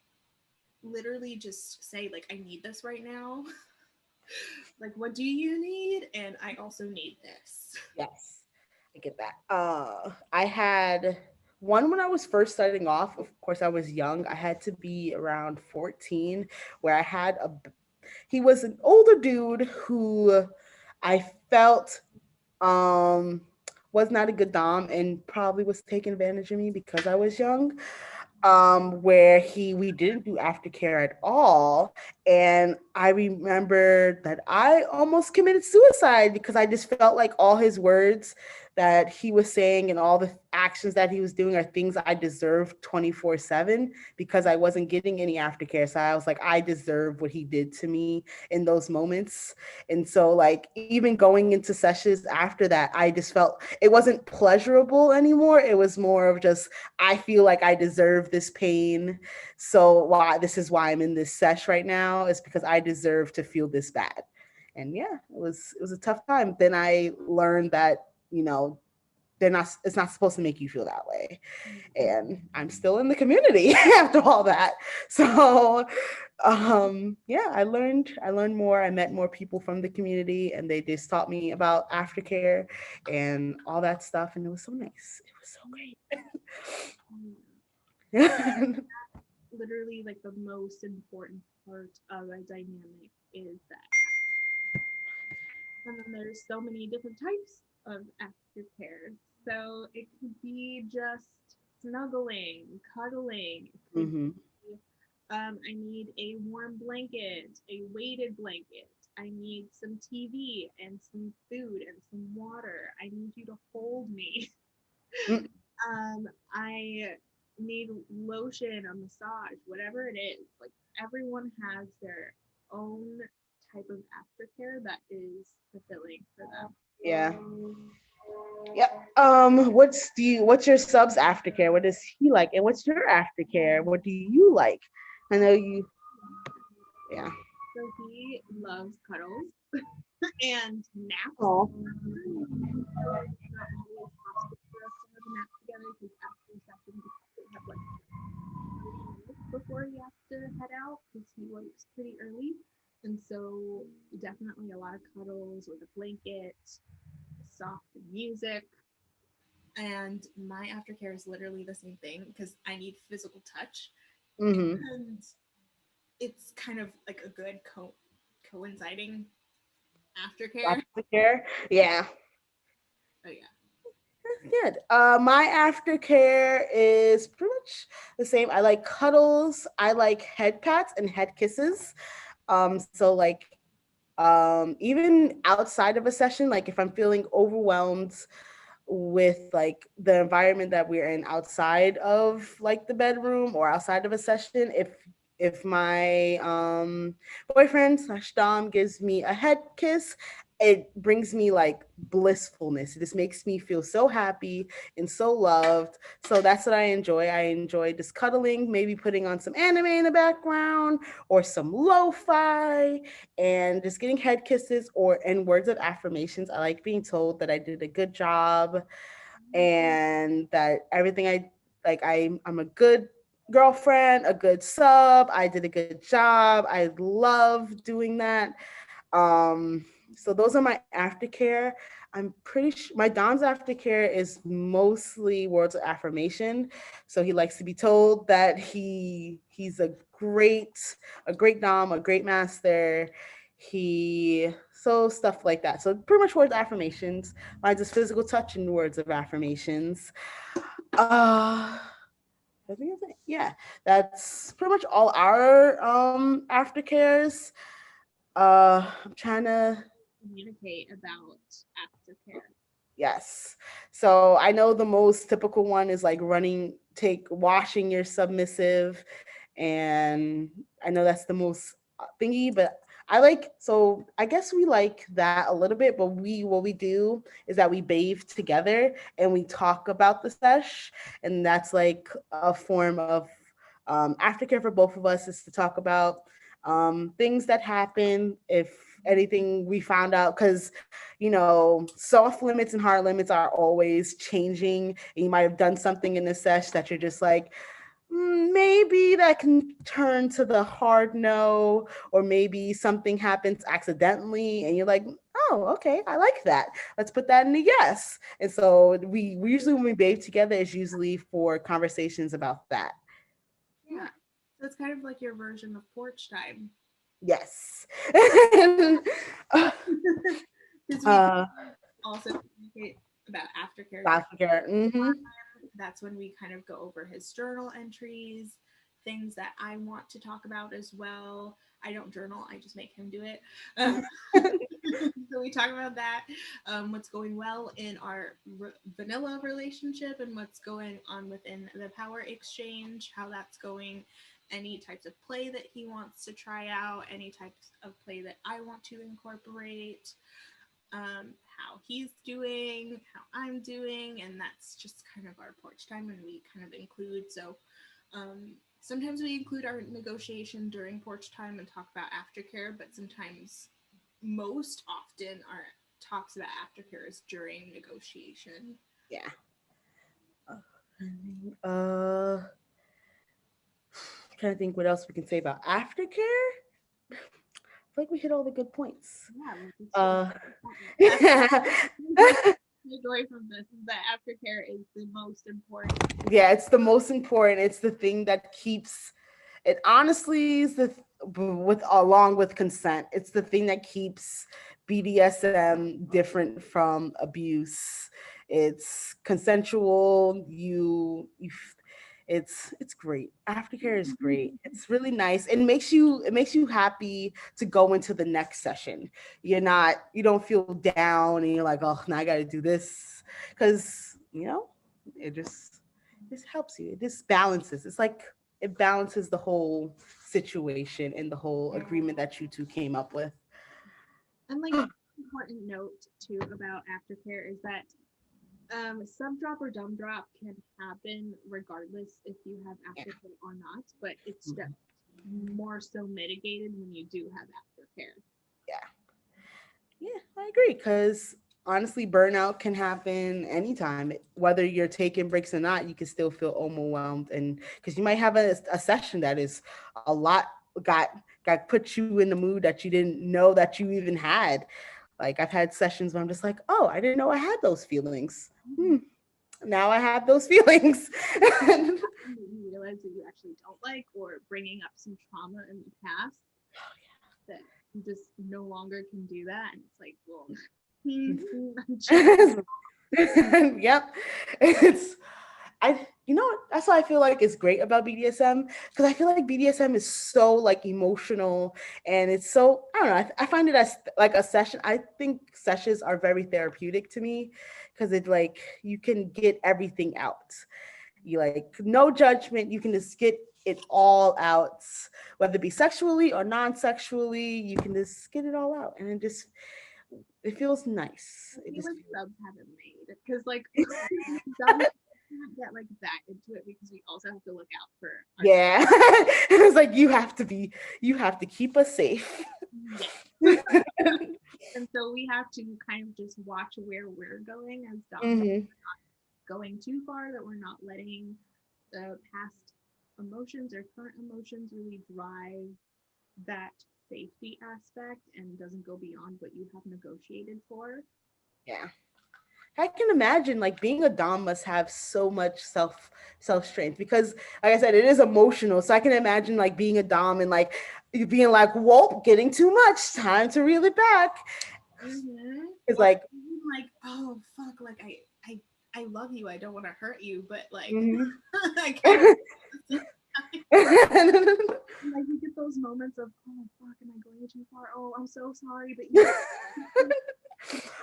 literally just say like I need this right now. Like what do you need? And I also need this. Yes, I get that. I had one when I was first starting off. Of course, I was young. I had to be around 14, where I had a. He was an older dude who I felt um was not a good dom and probably was taking advantage of me because I was young. Where we didn't do aftercare at all, and I remember that I almost committed suicide because I just felt like all his words that he was saying and all the actions that he was doing are things I deserved 24/7 because I wasn't getting any aftercare. So I was like, I deserve what he did to me in those moments. And so, like, even going into sessions after that, I just felt it wasn't pleasurable anymore. It was more of just, I feel like I deserve this pain. So this is why I'm in this sesh right now, is because I deserve to feel this bad. And yeah, it was a tough time. Then I learned that, you know, they're not it's not supposed to make you feel that way. And I'm still in the community after all that. So yeah, I learned more. I met more people from the community, and they just taught me about aftercare and all that stuff, and it was so nice. It was so great. literally like the most important part of a dynamic is that. And then there's so many different types of aftercare. So it could be just snuggling, cuddling. It could Hmm. be, I need a warm blanket, a weighted blanket. I need some TV and some food and some water. I need you to hold me. I need lotion, a massage, whatever it is. Like everyone has their own type of aftercare that is fulfilling for them. Yeah. Yep. What's your sub's aftercare? What does he like? And what's your aftercare? What do you like? I know you. Yeah. So he loves cuddles and naps. Oh. So it's not always possible for us to have a nap together because after a session we probably have like 30 minutes before he has to head out because he works pretty early. And so definitely a lot of cuddles with a blanket, soft music. And my aftercare is literally the same thing because I need physical touch. Mm-hmm. And it's kind of like a good coinciding aftercare. Aftercare. Yeah. Oh yeah. Good. My aftercare is pretty much the same. I like cuddles. I like head pats and head kisses. So like even outside of a session, like if I'm feeling overwhelmed with like the environment that we're in outside of like the bedroom or outside of a session, if my boyfriend slash dom gives me a head kiss, it brings me like blissfulness. It just makes me feel so happy and so loved. So that's what I enjoy. I enjoy just cuddling, maybe putting on some anime in the background or some lo-fi, and just getting head kisses or and words of affirmations. I like being told that I did a good job and that everything I like I'm a good girlfriend, a good sub, I did a good job. I love doing that. So those are my aftercare. I'm pretty sure my Dom's aftercare is mostly words of affirmation. So he likes to be told that he's a great Dom, a great master. He so stuff like that. So pretty much words of affirmations. Mine's just physical touch and words of affirmations. I think that's it. Yeah, that's pretty much all our aftercares. I'm trying to Communicate about aftercare. Yes. So I know the most typical one is like washing your submissive. And I know that's the most thingy, but I guess we like that a little bit, but what we do is that we bathe together and we talk about the sesh. And that's like a form of aftercare for both of us is to talk about things that happen, if anything we found out, because soft limits and hard limits are always changing, and you might have done something in the sesh that you're just like, maybe that can turn to the hard no, or maybe something happens accidentally and you're like, oh, okay, I like that, let's put that in a yes. And so we usually, when we bathe together, is usually for conversations about that. Yeah. So it's kind of like your version of porch time. Yes. Because we uh also communicate about aftercare during Aftercare. that's when we kind of go over his journal entries, things that I want to talk about as well. I don't journal, I just make him do it. So we talk about that, what's going well in our vanilla relationship and what's going on within the power exchange, how that's going, any types of play that he wants to try out, any types of play that I want to incorporate, how he's doing, how I'm doing, and that's just kind of our porch time. And we kind of include, sometimes we include our negotiation during porch time and talk about aftercare, but sometimes, most often, our talks about aftercare is during negotiation. Yeah. uh Trying to think what else we can say about aftercare. I feel like we hit all the good points. Yeah, like it's just uh take away from this is that aftercare is the most important. yeah, it's the most important. It's the thing that keeps it, honestly, is with along with consent, it's the thing that keeps BDSM different from abuse. It's consensual. It's great. Aftercare is great. It's really nice. It makes you happy to go into the next session. You don't feel down and you're like, oh, now I got to do this, because it just helps you. It just balances. It's like it balances the whole situation and the whole agreement that you two came up with. And like important note too about aftercare is that sub drop or dumb drop can happen regardless if you have Yeah. aftercare or not, but it's just more so mitigated when you do have aftercare. Yeah. Yeah, I agree. Because honestly, burnout can happen anytime. Whether you're taking breaks or not, you can still feel overwhelmed, and because you might have a session that is a lot got put you in the mood that you didn't know that you even had. Like I've had sessions where I'm just like, oh, I didn't know I had those feelings. Mm-hmm. Now I have those feelings. That you realize that you actually don't like, or bringing up some trauma in the past that you just no longer can do that, and it's like, well, I'm Yep. It's that's why I feel like it's great about BDSM, because I feel like BDSM is so like emotional, and it's so, I don't know, I find it as like a session. I think sessions are very therapeutic to me, because it like you can get everything out. You like no judgment, you can just get it all out, whether it be sexually or non-sexually. You can just get it all out, and it feels nice. It feel just like subs haven't made because like subs can't get like that into it because we also have to look out for our Yeah. It's like you have to keep us safe. yeah. And so we have to kind of just watch where we're going as doms, Hmm. going too far, that we're not letting the past emotions or current emotions really drive that safety aspect and doesn't go beyond what you have negotiated for. Yeah. I can imagine like being a dom must have so much self strength because like I said it is emotional. So I can imagine like being a dom and like you being like, whoa, getting too much, time to reel it back. It's Or like even like, oh fuck, like I love you. I don't want to hurt you, but like mhm. I kind of Like you get those moments of, oh fuck, am I going too far? Oh, I'm so sorry, but you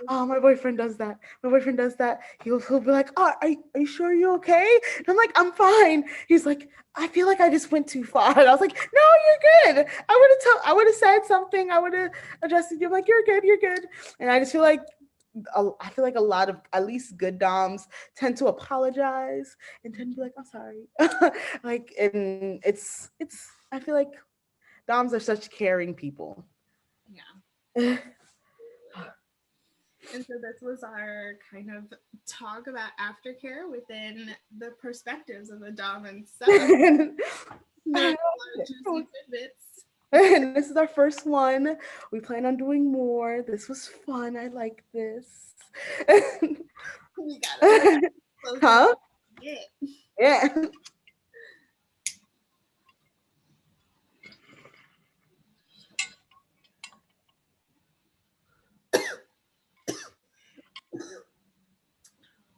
Oh, my boyfriend does that. My boyfriend does that. He'll be like, oh, are you sure you're okay? And I'm like, I'm fine. He's like, I feel like I just went too far. And I was like, no, you're good. I would have said something. I would have adjusted you. I'm like, you're good. And I just feel like I feel like a lot of at least good doms tend to apologize and tend to be like, I'm sorry. Like, and it's I feel like doms are such caring people. yeah. And so this was our kind of talk about aftercare within the perspectives of a dom and sub. There's a lot of juicy tidbits. And this is our first one. We plan on doing more. This was fun. I like this. We gotta close this. Huh? Yeah. Yeah.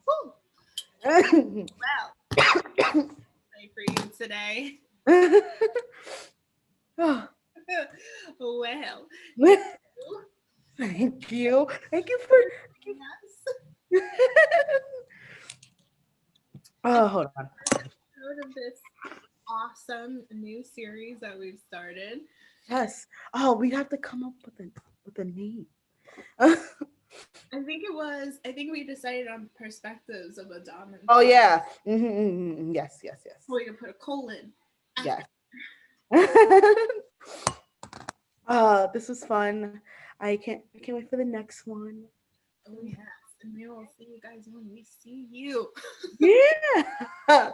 Woo. Well, say for you today. Oh, Well, thank you. Thank you for. yes. Oh, hold on. Episode of this awesome new series that we've started. Yes. Oh, we have to come up with a name. I think we decided on perspectives of a dom and Oh sub. yeah. Yes. Yes. Yes. So we can put a colon. Yes. This was fun. I can't wait for the next one. Oh yes. And we will see you guys when we see you. Yeah.